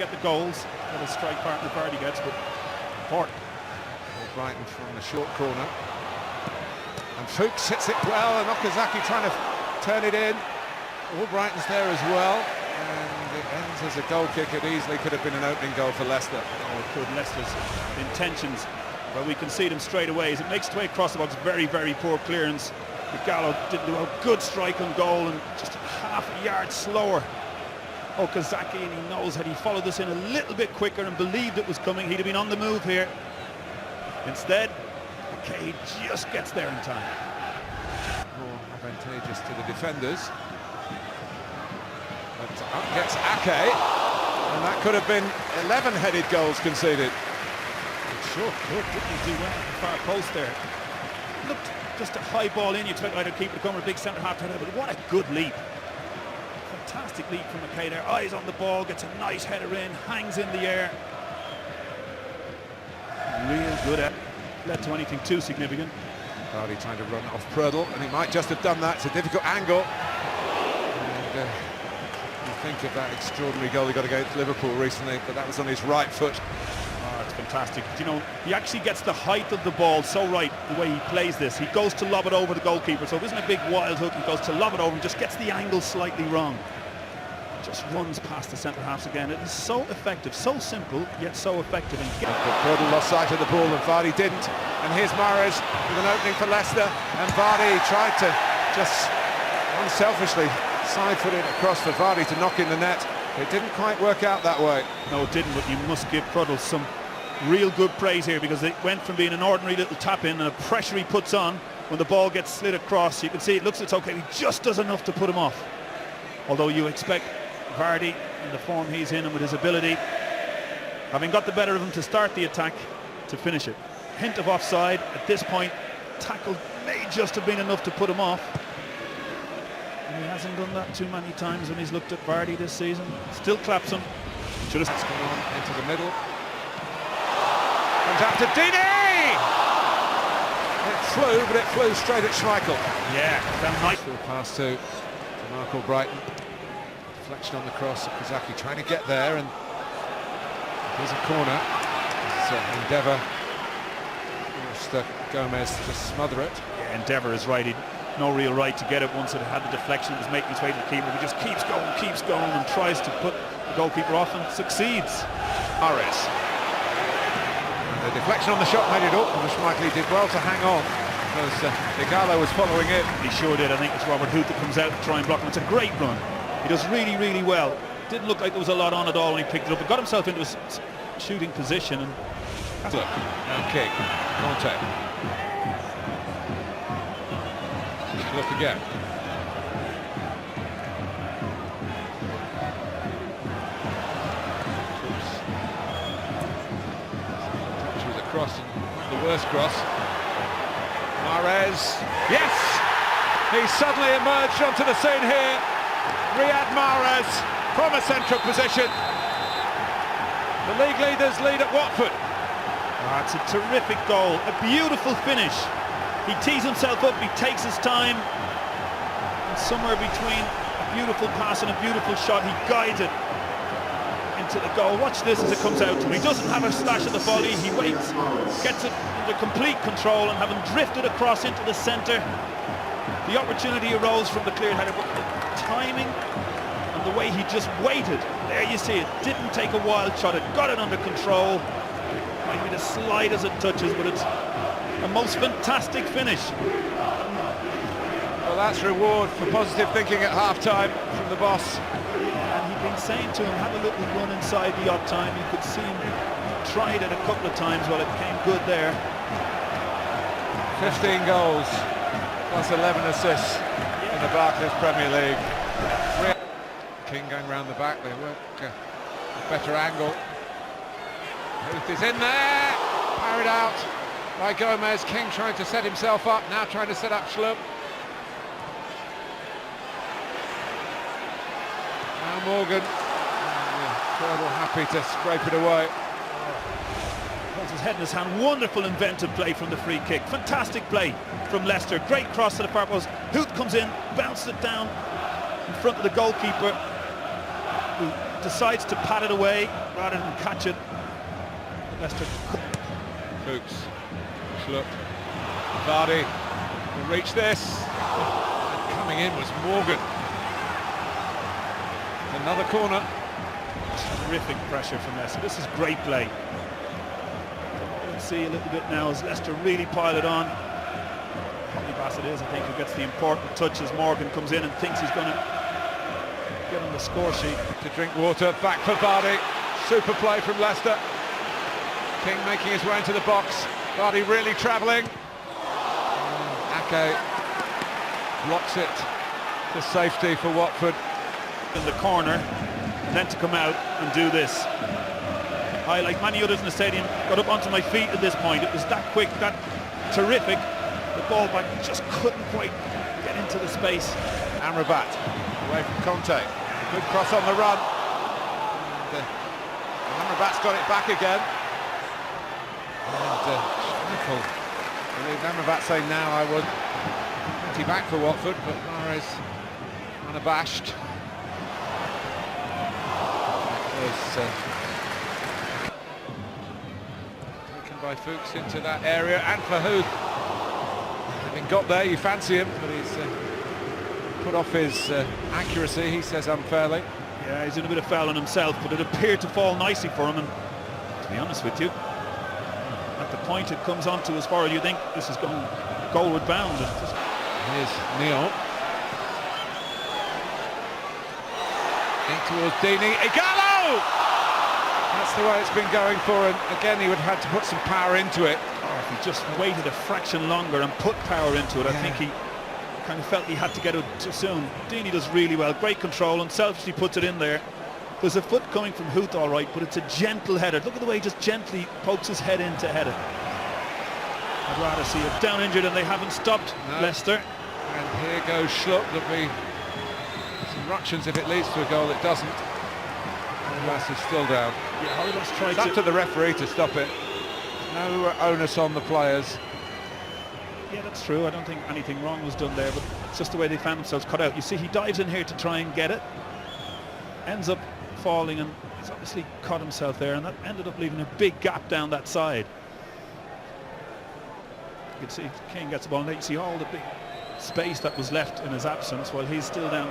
get the goals that a strike partner Vardy gets, but important. Brighton from the short corner. And Fuchs hits it well, and Okazaki trying to turn it in. All Brighton's there as well. And it ends as a goal kick. It easily could have been an opening goal for Leicester. Oh, it could. Leicester's intentions, well, we can see them straight away as it makes its way across the box. Very, very poor clearance. Gallo didn't do a good strike on goal, and just half a yard slower. Okazaki, and he knows had he followed this in a little bit quicker and believed it was coming, he'd have been on the move here. Instead, McKay just gets there in time. More advantageous to the defenders. But up gets Ake, and that could have been 11 headed goals conceded. It sure could, didn't he do well at the far post there. Looked just a high ball in, you expect either keeper to come or a big centre half header, but what a good leap. Fantastic leap from McKay there, eyes on the ball, gets a nice header in, hangs in the air. Real good at, led to anything too significant. Vardy trying to run off Prödl, and he might just have done that. It's a difficult angle. And you think of that extraordinary goal he got against Liverpool recently, but that was on his right foot. Oh, it's fantastic. You know, he actually gets the height of the ball so right, the way he plays this. He goes to lob it over the goalkeeper, so it isn't a big wild hook. He goes to lob it over and just gets the angle slightly wrong. Just runs past the centre-halves again. It is so effective, so simple, yet so effective. Prödl lost sight of the ball and Vardy didn't. And here's Mahrez with an opening for Leicester. And Vardy tried to just unselfishly side-foot it across for Vardy to knock in the net. It didn't quite work out that way. No, it didn't, but you must give Prödl some real good praise here, because it went from being an ordinary little tap-in and a pressure he puts on when the ball gets slid across. You can see it looks it's okay. He just does enough to put him off. Although you expect Vardy, in the form he's in and with his ability, having got the better of him to start the attack, to finish it. Hint of offside at this point. Tackle may just have been enough to put him off. And he hasn't done that too many times when he's looked at Vardy this season. Still claps him. Should have gone on into the middle. Comes out to Dini! It flew, but it flew straight at Schmeichel. Yeah, that might. Still pass to Marco Brighton. Deflection on the cross. Okazaki trying to get there, and here's a corner. It's an endeavour. Gomez to smother it. Yeah, endeavour is right. He'd no real right to get it once it had the deflection. It was making its way to the keeper. He just keeps going, and tries to put the goalkeeper off and succeeds. Mahrez. The deflection on the shot made it up, and Schmeichel did well to hang on, because Igalo was following it. He sure did. I think it's Robert Huth that comes out to try and block him. It's a great run. He does really, really well. Didn't look like there was a lot on at all when he picked it up. He got himself into a shooting position. And look, now kick. Conte. Look again. Touch with a cross, and the worst cross. Mahrez. Yes! He suddenly emerged onto the scene here. Riyad Mahrez from a central position. The league leaders lead at Watford. Oh, it's a terrific goal, a beautiful finish. He tees himself up, he takes his time, and somewhere between a beautiful pass and a beautiful shot, he guides it into the goal. Watch this as it comes out to him. He doesn't have a slash of the volley, he waits, gets it under complete control, and having drifted across into the centre, the opportunity arose from the clear header, but the timing and the way he just waited, there you see it, didn't take a wild shot, it got it under control. Might be the slightest it touches, but it's a most fantastic finish. Well, that's reward for positive thinking at half-time from the boss. Yeah, and he'd been saying to him, have a little run inside the odd time. You could see him tried it a couple of times, well, it came good there. 15 goals, plus 11 assists in the Barclays Premier League. King going round the back, they work a better angle. Huth is in there, parried out by Gomez. King trying to set himself up, now trying to set up Schlupp. Now Morgan, Prödl happy to scrape it away. Holds his head in his hand. Wonderful inventive play from the free kick. Fantastic play from Leicester. Great cross to the far post. Huth comes in, bounces it down in front of the goalkeeper, who decides to pat it away rather than catch it. Leicester. Fuchs, Schlupp, Vardy will reach this. And coming in was Morgan. Another corner. Terrific pressure from Leicester. This is great play. We'll see a little bit now as Leicester really pile it on. Probably Bassett is, I think, who gets the important touch as Morgan comes in and thinks he's going to get on the score sheet. To drink water, back for Vardy. Super play from Leicester. King making his way into the box. Vardy really travelling. Ake blocks it to safety for Watford. In the corner, and then to come out and do this. I, like many others in the stadium, got up onto my feet at this point. It was that quick, that terrific. The ball back just couldn't quite get into the space. Amrabat away from Conte. Good cross on the run. And, Amrabat's got it back again. And I believe Amrabat saying now I was plenty back for Watford, but Mahrez unabashed. Taken by Fuchs into that area, and for who? Having got there, you fancy him, but he's put off his accuracy, he says unfairly. Yeah, he's in a bit of foul on himself, but it appeared to fall nicely for him, and to be honest with you, at the point it comes onto as far as you think this is going goalward bound. Here's Neal. In towards Deeney. Igalo! That's the way it's been going for him. Again, he would have had to put some power into it. Oh, if he just waited a fraction longer and put power into it, I think he kind of felt he had to get it too soon. Deeney does really well, great control, and selfishly puts it in there. There's a foot coming from Huth, all right, but it's a gentle header. Look at the way he just gently pokes his head in to head it. I'd rather see it down injured, and they haven't stopped Leicester. And here goes Schlupp. There'll be some ructions if it leads to a goal. It doesn't. Leicester still down. Yeah, let's try it's up to the referee to stop it. No onus on the players. Yeah, that's true. I don't think anything wrong was done there, but it's just the way they found themselves cut out. You see, he dives in here to try and get it, ends up falling, and he's obviously caught himself there, and that ended up leaving a big gap down that side. You can see King gets the ball, and you see all the big space that was left in his absence while he's still down.